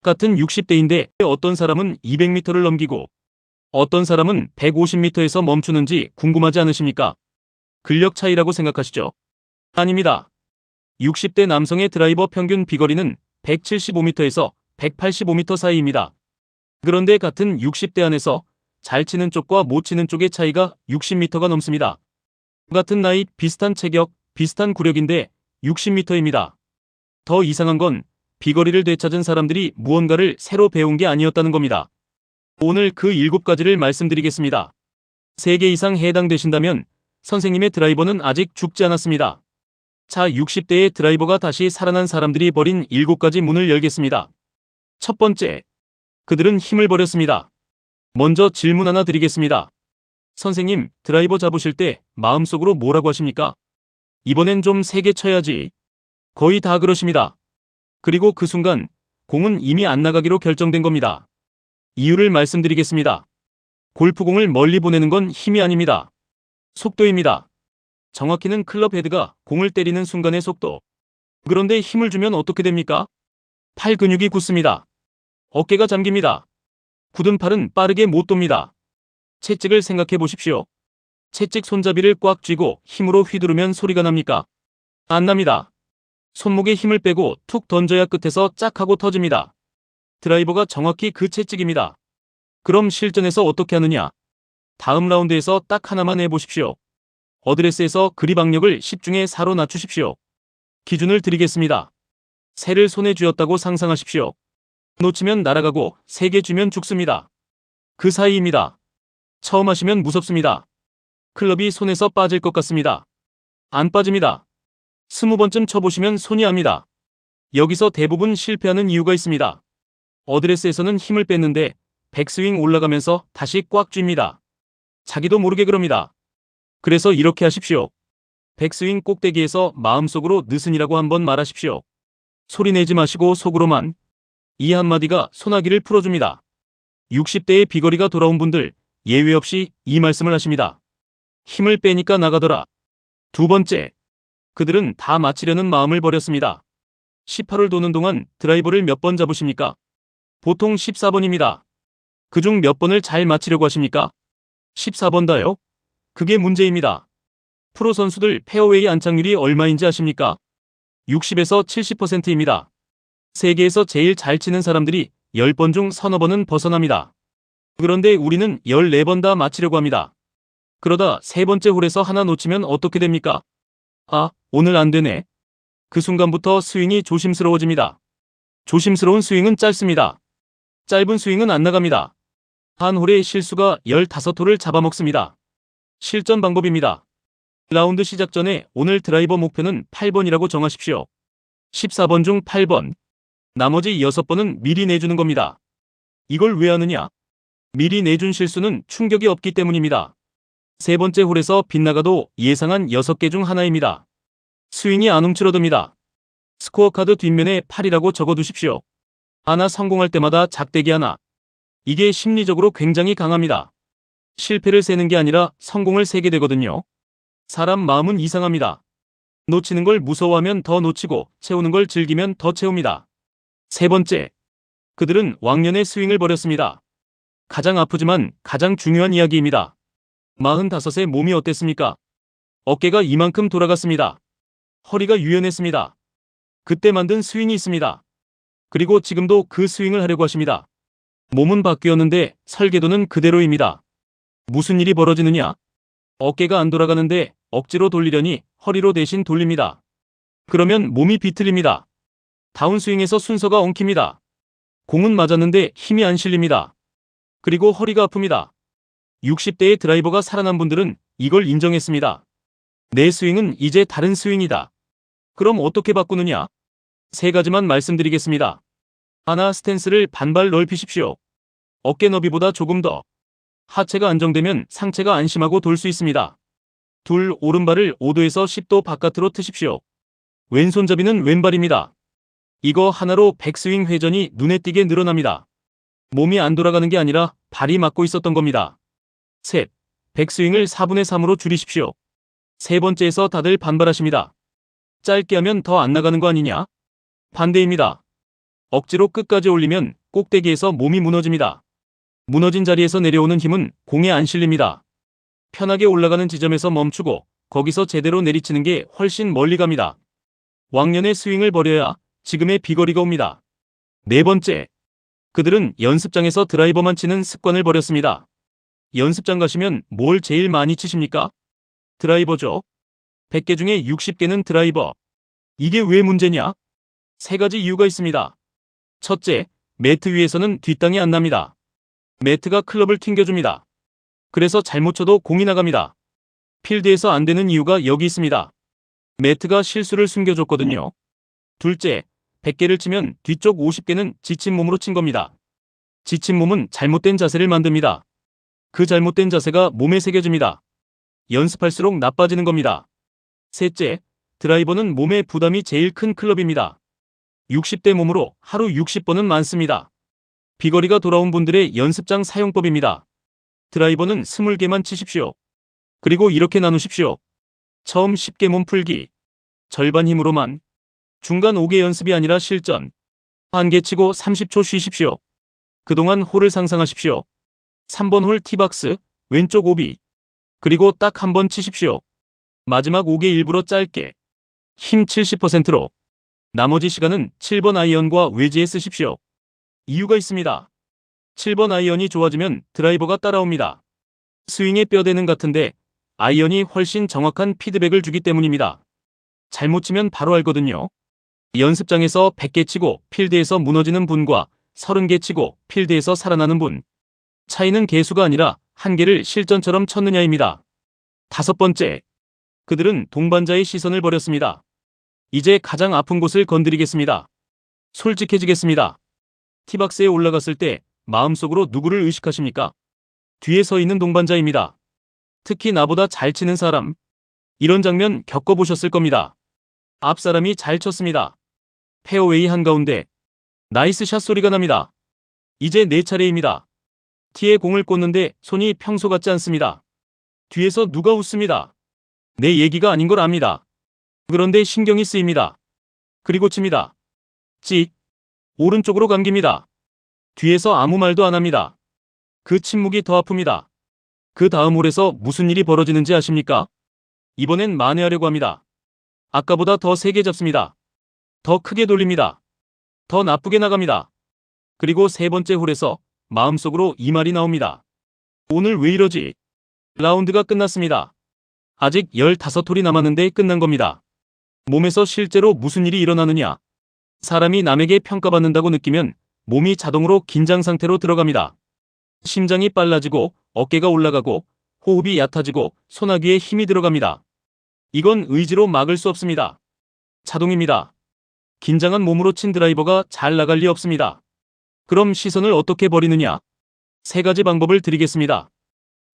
같은 60대인데 어떤 사람은 200m를 넘기고 어떤 사람은 150m에서 멈추는지 궁금하지 않으십니까? 근력 차이라고 생각하시죠? 아닙니다. 60대 남성의 드라이버 평균 비거리는 175m에서 185m 사이입니다. 그런데 같은 60대 안에서 잘 치는 쪽과 못 치는 쪽의 차이가 60m가 넘습니다. 같은 나이, 비슷한 체격, 비슷한 구력인데 60m입니다. 더 이상한 건 비거리를 되찾은 사람들이 무언가를 새로 배운 게 아니었다는 겁니다. 오늘 그 7가지를 말씀드리겠습니다. 3개 이상 해당되신다면 선생님의 드라이버는 아직 죽지 않았습니다. 자, 60대의 드라이버가 다시 살아난 사람들이 버린 7가지 문을 열겠습니다. 첫 번째, 그들은 힘을 버렸습니다. 먼저 질문 하나 드리겠습니다. 선생님, 드라이버 잡으실 때 마음속으로 뭐라고 하십니까? 이번엔 좀 세게 쳐야지. 거의 다 그러십니다. 그리고 그 순간 공은 이미 안 나가기로 결정된 겁니다. 이유를 말씀드리겠습니다. 골프공을 멀리 보내는 건 힘이 아닙니다. 속도입니다. 정확히는 클럽 헤드가 공을 때리는 순간의 속도. 그런데 힘을 주면 어떻게 됩니까? 팔 근육이 굳습니다. 어깨가 잠깁니다. 굳은 팔은 빠르게 못 돕니다. 채찍을 생각해 보십시오. 채찍 손잡이를 꽉 쥐고 힘으로 휘두르면 소리가 납니까? 안 납니다. 손목에 힘을 빼고 툭 던져야 끝에서 짝 하고 터집니다. 드라이버가 정확히 그 채찍입니다. 그럼 실전에서 어떻게 하느냐? 다음 라운드에서 딱 하나만 해보십시오. 어드레스에서 그립 악력을 10중에 4로 낮추십시오. 기준을 드리겠습니다. 새를 손에 쥐었다고 상상하십시오. 놓치면 날아가고 3개 쥐면 죽습니다. 그 사이입니다. 처음 하시면 무섭습니다. 클럽이 손에서 빠질 것 같습니다. 안 빠집니다. 20번쯤 쳐보시면 손이 압니다. 여기서 대부분 실패하는 이유가 있습니다. 어드레스에서는 힘을 뺐는데 백스윙 올라가면서 다시 꽉 쥡니다. 자기도 모르게 그럽니다. 그래서 이렇게 하십시오. 백스윙 꼭대기에서 마음속으로 느슨이라고 한번 말하십시오. 소리 내지 마시고 속으로만. 이 한마디가 소나기를 풀어줍니다. 60대의 비거리가 돌아온 분들 예외 없이 이 말씀을 하십니다. 힘을 빼니까 나가더라. 두 번째, 그들은 다 맞히려는 마음을 버렸습니다. 18홀 도는 동안 드라이버를 몇 번 잡으십니까? 보통 14번입니다. 그중 몇 번을 잘 맞히려고 하십니까? 14번 다요? 그게 문제입니다. 프로 선수들 페어웨이 안착률이 얼마인지 아십니까? 60에서 70%입니다. 세계에서 제일 잘 치는 사람들이 10번 중 서너 번은 벗어납니다. 그런데 우리는 14번 다 맞히려고 합니다. 그러다 세 번째 홀에서 하나 놓치면 어떻게 됩니까? 아, 오늘 안 되네. 그 순간부터 스윙이 조심스러워집니다. 조심스러운 스윙은 짧습니다. 짧은 스윙은 안 나갑니다. 한 홀의 실수가 15홀을 잡아먹습니다. 실전 방법입니다. 라운드 시작 전에 오늘 드라이버 목표는 8번이라고 정하십시오. 14번 중 8번. 나머지 6번은 미리 내주는 겁니다. 이걸 왜 하느냐? 미리 내준 실수는 충격이 없기 때문입니다. 세 번째 홀에서 빗나가도 예상한 6개 중 하나입니다. 스윙이 안 움츠러듭니다. 스코어 카드 뒷면에 8이라고 적어두십시오. 하나 성공할 때마다 작대기 하나. 이게 심리적으로 굉장히 강합니다. 실패를 세는 게 아니라 성공을 세게 되거든요. 사람 마음은 이상합니다. 놓치는 걸 무서워하면 더 놓치고 채우는 걸 즐기면 더 채웁니다. 세 번째, 그들은 왕년의 스윙을 버렸습니다. 가장 아프지만 가장 중요한 이야기입니다. 45세 몸이 어땠습니까? 어깨가 이만큼 돌아갔습니다. 허리가 유연했습니다. 그때 만든 스윙이 있습니다. 그리고 지금도 그 스윙을 하려고 하십니다. 몸은 바뀌었는데 설계도는 그대로입니다. 무슨 일이 벌어지느냐? 어깨가 안 돌아가는데 억지로 돌리려니 허리로 대신 돌립니다. 그러면 몸이 비틀립니다. 다운스윙에서 순서가 엉킵니다. 공은 맞았는데 힘이 안 실립니다. 그리고 허리가 아픕니다. 60대의 드라이버가 살아난 분들은 이걸 인정했습니다. 내 스윙은 이제 다른 스윙이다. 그럼 어떻게 바꾸느냐? 3가지만 말씀드리겠습니다. 하나, 스탠스를 반발 넓히십시오. 어깨 너비보다 조금 더. 하체가 안정되면 상체가 안심하고 돌 수 있습니다. 둘, 오른발을 5도에서 10도 바깥으로 트십시오. 왼손잡이는 왼발입니다. 이거 하나로 백스윙 회전이 눈에 띄게 늘어납니다. 몸이 안 돌아가는 게 아니라 발이 막고 있었던 겁니다. 셋, 백스윙을 4분의 3으로 줄이십시오. 세 번째에서 다들 반발하십니다. 짧게 하면 더 안 나가는 거 아니냐? 반대입니다. 억지로 끝까지 올리면 꼭대기에서 몸이 무너집니다. 무너진 자리에서 내려오는 힘은 공에 안 실립니다. 편하게 올라가는 지점에서 멈추고 거기서 제대로 내리치는 게 훨씬 멀리 갑니다. 왕년의 스윙을 버려야 지금의 비거리가 옵니다. 네 번째, 그들은 연습장에서 드라이버만 치는 습관을 버렸습니다. 연습장 가시면 뭘 제일 많이 치십니까? 드라이버죠. 100개 중에 60개는 드라이버. 이게 왜 문제냐? 세 가지 이유가 있습니다. 첫째, 매트 위에서는 뒷땅이 안 납니다. 매트가 클럽을 튕겨줍니다. 그래서 잘못 쳐도 공이 나갑니다. 필드에서 안 되는 이유가 여기 있습니다. 매트가 실수를 숨겨줬거든요. 둘째, 100개를 치면 뒤쪽 50개는 지친 몸으로 친 겁니다. 지친 몸은 잘못된 자세를 만듭니다. 그 잘못된 자세가 몸에 새겨집니다. 연습할수록 나빠지는 겁니다. 셋째, 드라이버는 몸에 부담이 제일 큰 클럽입니다. 60대 몸으로 하루 60번은 많습니다. 비거리가 돌아온 분들의 연습장 사용법입니다. 드라이버는 20개만 치십시오. 그리고 이렇게 나누십시오. 처음 10개 몸 풀기. 절반 힘으로만. 중간 5개 연습이 아니라 실전. 1개 치고 30초 쉬십시오. 그동안 홀을 상상하십시오. 3번 홀 티박스, 왼쪽 오비. 그리고 딱 한 번 치십시오. 마지막 5개 일부러 짧게. 힘 70%로. 나머지 시간은 7번 아이언과 외지에 쓰십시오. 이유가 있습니다. 7번 아이언이 좋아지면 드라이버가 따라옵니다. 스윙의 뼈대는 같은데 아이언이 훨씬 정확한 피드백을 주기 때문입니다. 잘못 치면 바로 알거든요. 연습장에서 100개 치고 필드에서 무너지는 분과 30개 치고 필드에서 살아나는 분. 차이는 개수가 아니라 한 개를 실전처럼 쳤느냐입니다. 다섯 번째, 그들은 동반자의 시선을 버렸습니다. 이제 가장 아픈 곳을 건드리겠습니다. 솔직해지겠습니다. 티박스에 올라갔을 때 마음속으로 누구를 의식하십니까? 뒤에 서 있는 동반자입니다. 특히 나보다 잘 치는 사람. 이런 장면 겪어보셨을 겁니다. 앞 사람이 잘 쳤습니다. 페어웨이 한가운데 나이스 샷 소리가 납니다. 이제 내 차례입니다. 티에 공을 꽂는데 손이 평소 같지 않습니다. 뒤에서 누가 웃습니다. 내 얘기가 아닌 걸 압니다. 그런데 신경이 쓰입니다. 그리고 칩니다. 찍. 오른쪽으로 감깁니다. 뒤에서 아무 말도 안 합니다. 그 침묵이 더 아픕니다. 그 다음 홀에서 무슨 일이 벌어지는지 아십니까? 이번엔 만회하려고 합니다. 아까보다 더 세게 잡습니다. 더 크게 돌립니다. 더 나쁘게 나갑니다. 그리고 세 번째 홀에서 마음속으로 이 말이 나옵니다. 오늘 왜 이러지? 라운드가 끝났습니다. 아직 15홀이 남았는데 끝난 겁니다. 몸에서 실제로 무슨 일이 일어나느냐? 사람이 남에게 평가받는다고 느끼면 몸이 자동으로 긴장 상태로 들어갑니다. 심장이 빨라지고 어깨가 올라가고 호흡이 얕아지고 소나기에 힘이 들어갑니다. 이건 의지로 막을 수 없습니다. 자동입니다. 긴장한 몸으로 친 드라이버가 잘 나갈 리 없습니다. 그럼 시선을 어떻게 버리느냐? 세 가지 방법을 드리겠습니다.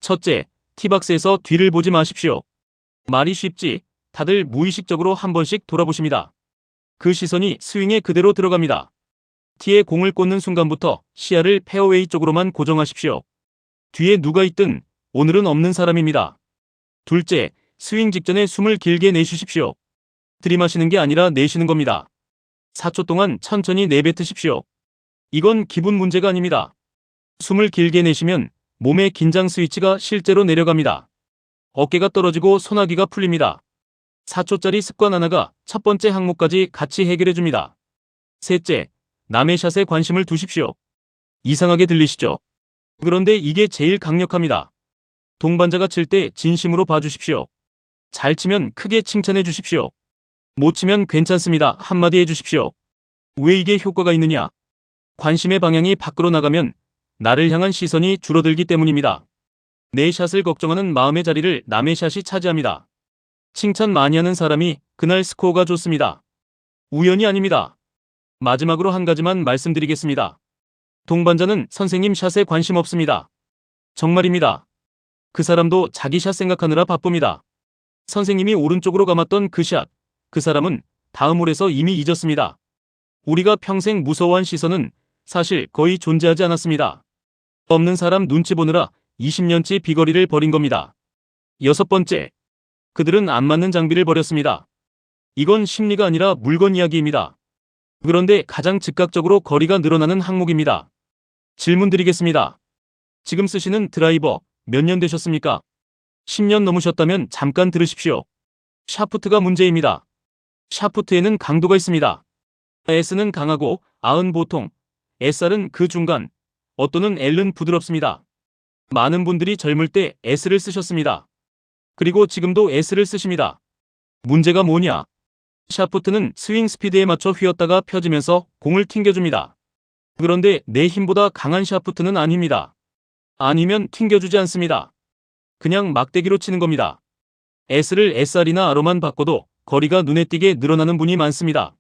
첫째, 티박스에서 뒤를 보지 마십시오. 말이 쉽지, 다들 무의식적으로 한 번씩 돌아보십니다. 그 시선이 스윙에 그대로 들어갑니다. 티에 공을 꽂는 순간부터 시야를 페어웨이 쪽으로만 고정하십시오. 뒤에 누가 있든 오늘은 없는 사람입니다. 둘째, 스윙 직전에 숨을 길게 내쉬십시오. 들이마시는 게 아니라 내쉬는 겁니다. 4초 동안 천천히 내뱉으십시오. 이건 기분 문제가 아닙니다. 숨을 길게 내쉬면 몸의 긴장 스위치가 실제로 내려갑니다. 어깨가 떨어지고 소나기가 풀립니다. 4초짜리 습관 하나가 첫 번째 항목까지 같이 해결해줍니다. 셋째, 남의 샷에 관심을 두십시오. 이상하게 들리시죠? 그런데 이게 제일 강력합니다. 동반자가 칠 때 진심으로 봐주십시오. 잘 치면 크게 칭찬해 주십시오. 못 치면 괜찮습니다. 한마디 해주십시오. 왜 이게 효과가 있느냐? 관심의 방향이 밖으로 나가면 나를 향한 시선이 줄어들기 때문입니다. 내 샷을 걱정하는 마음의 자리를 남의 샷이 차지합니다. 칭찬 많이 하는 사람이 그날 스코어가 좋습니다. 우연이 아닙니다. 마지막으로 한 가지만 말씀드리겠습니다. 동반자는 선생님 샷에 관심 없습니다. 정말입니다. 그 사람도 자기 샷 생각하느라 바쁩니다. 선생님이 오른쪽으로 감았던 그 샷, 그 사람은 다음 홀에서 이미 잊었습니다. 우리가 평생 무서워한 시선은 사실 거의 존재하지 않았습니다. 없는 사람 눈치 보느라 20년치 비거리를 버린 겁니다. 여섯 번째, 그들은 안 맞는 장비를 버렸습니다. 이건 심리가 아니라 물건 이야기입니다. 그런데 가장 즉각적으로 거리가 늘어나는 항목입니다. 질문 드리겠습니다. 지금 쓰시는 드라이버 몇 년 되셨습니까? 10년 넘으셨다면 잠깐 들으십시오. 샤프트가 문제입니다. 샤프트에는 강도가 있습니다. S는 강하고 R은 보통, SR은 그 중간, 또는 L은 부드럽습니다. 많은 분들이 젊을 때 S를 쓰셨습니다. 그리고 지금도 S를 쓰십니다. 문제가 뭐냐? 샤프트는 스윙 스피드에 맞춰 휘었다가 펴지면서 공을 튕겨줍니다. 그런데 내 힘보다 강한 샤프트는 아닙니다. 아니면 튕겨주지 않습니다. 그냥 막대기로 치는 겁니다. S를 SR이나 R로만 바꿔도 거리가 눈에 띄게 늘어나는 분이 많습니다.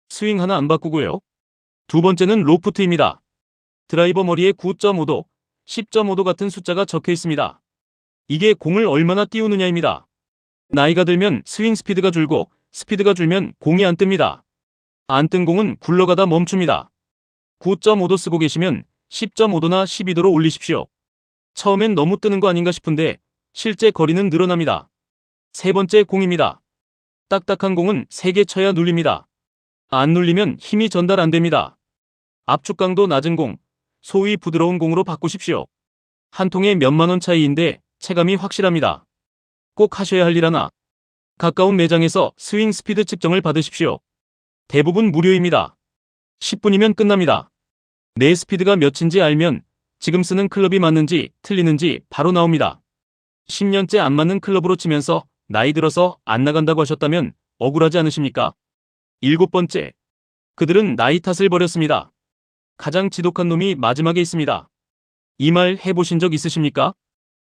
스윙 하나 안 바꾸고요. 두 번째는 로프트입니다. 드라이버 머리에 9.5도, 10.5도 같은 숫자가 적혀 있습니다. 이게 공을 얼마나 띄우느냐입니다. 나이가 들면 스윙 스피드가 줄고 스피드가 줄면 공이 안 뜹니다. 안 뜬 공은 굴러가다 멈춥니다. 9.5도 쓰고 계시면 10.5도나 12도로 올리십시오. 처음엔 너무 뜨는 거 아닌가 싶은데 실제 거리는 늘어납니다. 세 번째 공입니다. 딱딱한 공은 세게 쳐야 눌립니다. 안 눌리면 힘이 전달 안 됩니다. 압축 강도 낮은 공, 소위 부드러운 공으로 바꾸십시오. 한 통에 몇만 원 차이인데 체감이 확실합니다. 꼭 하셔야 할 일 하나. 가까운 매장에서 스윙 스피드 측정을 받으십시오. 대부분 무료입니다. 10분이면 끝납니다. 내 스피드가 몇인지 알면 지금 쓰는 클럽이 맞는지 틀리는지 바로 나옵니다. 10년째 안 맞는 클럽으로 치면서 나이 들어서 안 나간다고 하셨다면 억울하지 않으십니까? 7번째. 그들은 나이 탓을 벌였습니다. 가장 지독한 놈이 마지막에 있습니다. 이 말 해보신 적 있으십니까?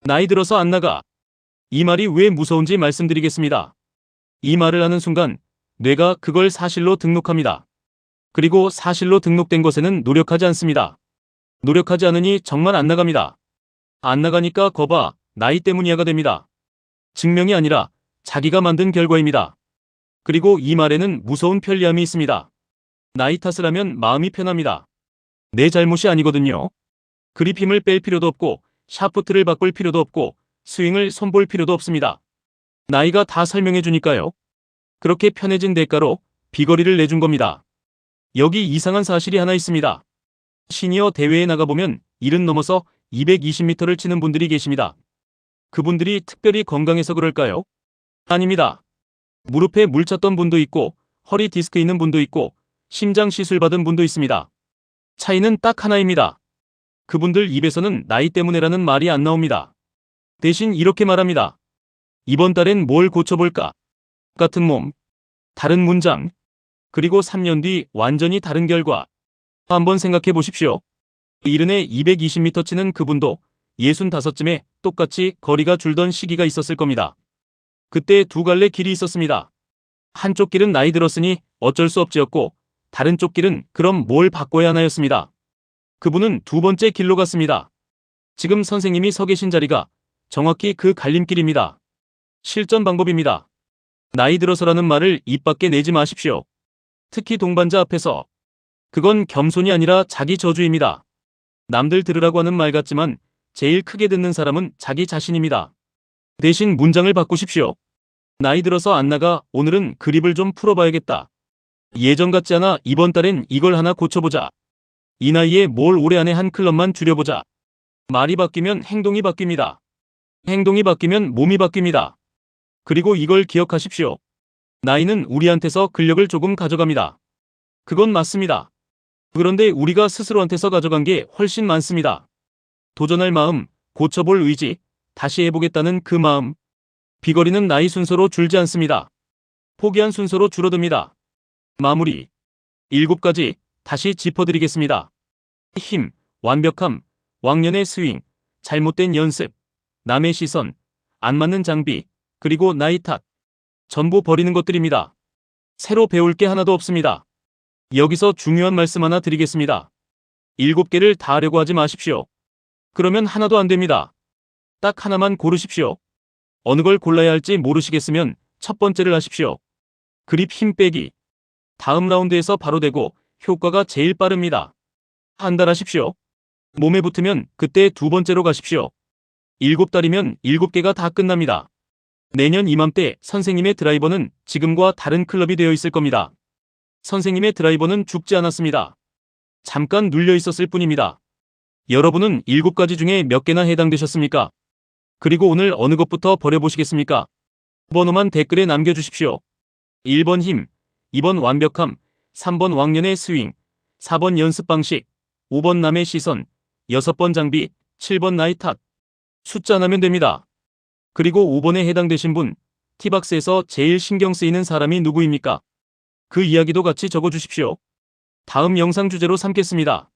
나이 들어서 안 나가. 이 말이 왜 무서운지 말씀드리겠습니다. 이 말을 하는 순간 뇌가 그걸 사실로 등록합니다. 그리고 사실로 등록된 것에는 노력하지 않습니다. 노력하지 않으니 정말 안 나갑니다. 안 나가니까 거봐, 나이 때문이야가 됩니다. 증명이 아니라 자기가 만든 결과입니다. 그리고 이 말에는 무서운 편리함이 있습니다. 나이 탓을 하면 마음이 편합니다. 내 잘못이 아니거든요. 그립 힘을 뺄 필요도 없고 샤프트를 바꿀 필요도 없고 스윙을 손볼 필요도 없습니다. 나이가 다 설명해 주니까요. 그렇게 편해진 대가로 비거리를 내준 겁니다. 여기 이상한 사실이 하나 있습니다. 시니어 대회에 나가보면 70 넘어서 220m를 치는 분들이 계십니다. 그분들이 특별히 건강해서 그럴까요? 아닙니다. 무릎에 물 찼던 분도 있고 허리 디스크 있는 분도 있고 심장 시술 받은 분도 있습니다. 차이는 딱 하나입니다. 그분들 입에서는 나이 때문에라는 말이 안 나옵니다. 대신 이렇게 말합니다. 이번 달엔 뭘 고쳐볼까? 같은 몸, 다른 문장, 그리고 3년 뒤 완전히 다른 결과. 한번 생각해 보십시오. 70에 220m 치는 그분도 65쯤에 똑같이 거리가 줄던 시기가 있었을 겁니다. 그때 두 갈래 길이 있었습니다. 한쪽 길은 나이 들었으니 어쩔 수 없지였고 다른 쪽 길은 그럼 뭘 바꿔야 하나였습니다. 그분은 두 번째 길로 갔습니다. 지금 선생님이 서 계신 자리가 정확히 그 갈림길입니다. 실전 방법입니다. 나이 들어서라는 말을 입 밖에 내지 마십시오. 특히 동반자 앞에서. 그건 겸손이 아니라 자기 저주입니다. 남들 들으라고 하는 말 같지만 제일 크게 듣는 사람은 자기 자신입니다. 대신 문장을 바꾸십시오. 나이 들어서 안 나가. 오늘은 그립을 좀 풀어봐야겠다. 예전 같지 않아. 이번 달엔 이걸 하나 고쳐보자. 이 나이에 뭘 올해 안에 한 클럽만 줄여보자. 말이 바뀌면 행동이 바뀝니다. 행동이 바뀌면 몸이 바뀝니다. 그리고 이걸 기억하십시오. 나이는 우리한테서 근력을 조금 가져갑니다. 그건 맞습니다. 그런데 우리가 스스로한테서 가져간 게 훨씬 많습니다. 도전할 마음, 고쳐볼 의지, 다시 해보겠다는 그 마음. 비거리는 나이 순서로 줄지 않습니다. 포기한 순서로 줄어듭니다. 마무리. 7가지 다시 짚어드리겠습니다. 힘, 완벽함, 왕년의 스윙, 잘못된 연습, 남의 시선, 안 맞는 장비, 그리고 나이 탓. 전부 버리는 것들입니다. 새로 배울 게 하나도 없습니다. 여기서 중요한 말씀 하나 드리겠습니다. 7개를 다 하려고 하지 마십시오. 그러면 하나도 안 됩니다. 딱 하나만 고르십시오. 어느 걸 골라야 할지 모르시겠으면 첫 번째를 하십시오. 그립 힘 빼기. 다음 라운드에서 바로 되고 효과가 제일 빠릅니다. 한 달 하십시오. 몸에 붙으면 그때 두 번째로 가십시오. 7달이면 7개가 다 끝납니다. 내년 이맘때 선생님의 드라이버는 지금과 다른 클럽이 되어 있을 겁니다. 선생님의 드라이버는 죽지 않았습니다. 잠깐 눌려 있었을 뿐입니다. 여러분은 7가지 중에 몇 개나 해당되셨습니까? 그리고 오늘 어느 것부터 버려보시겠습니까? 번호만 댓글에 남겨주십시오. 1번 힘, 2번 완벽함, 3번 왕년의 스윙, 4번 연습 방식, 5번 남의 시선, 6번 장비, 7번 나이 탓. 숫자 나면 됩니다. 그리고 5번에 해당되신 분, 티박스에서 제일 신경 쓰이는 사람이 누구입니까? 그 이야기도 같이 적어주십시오. 다음 영상 주제로 삼겠습니다.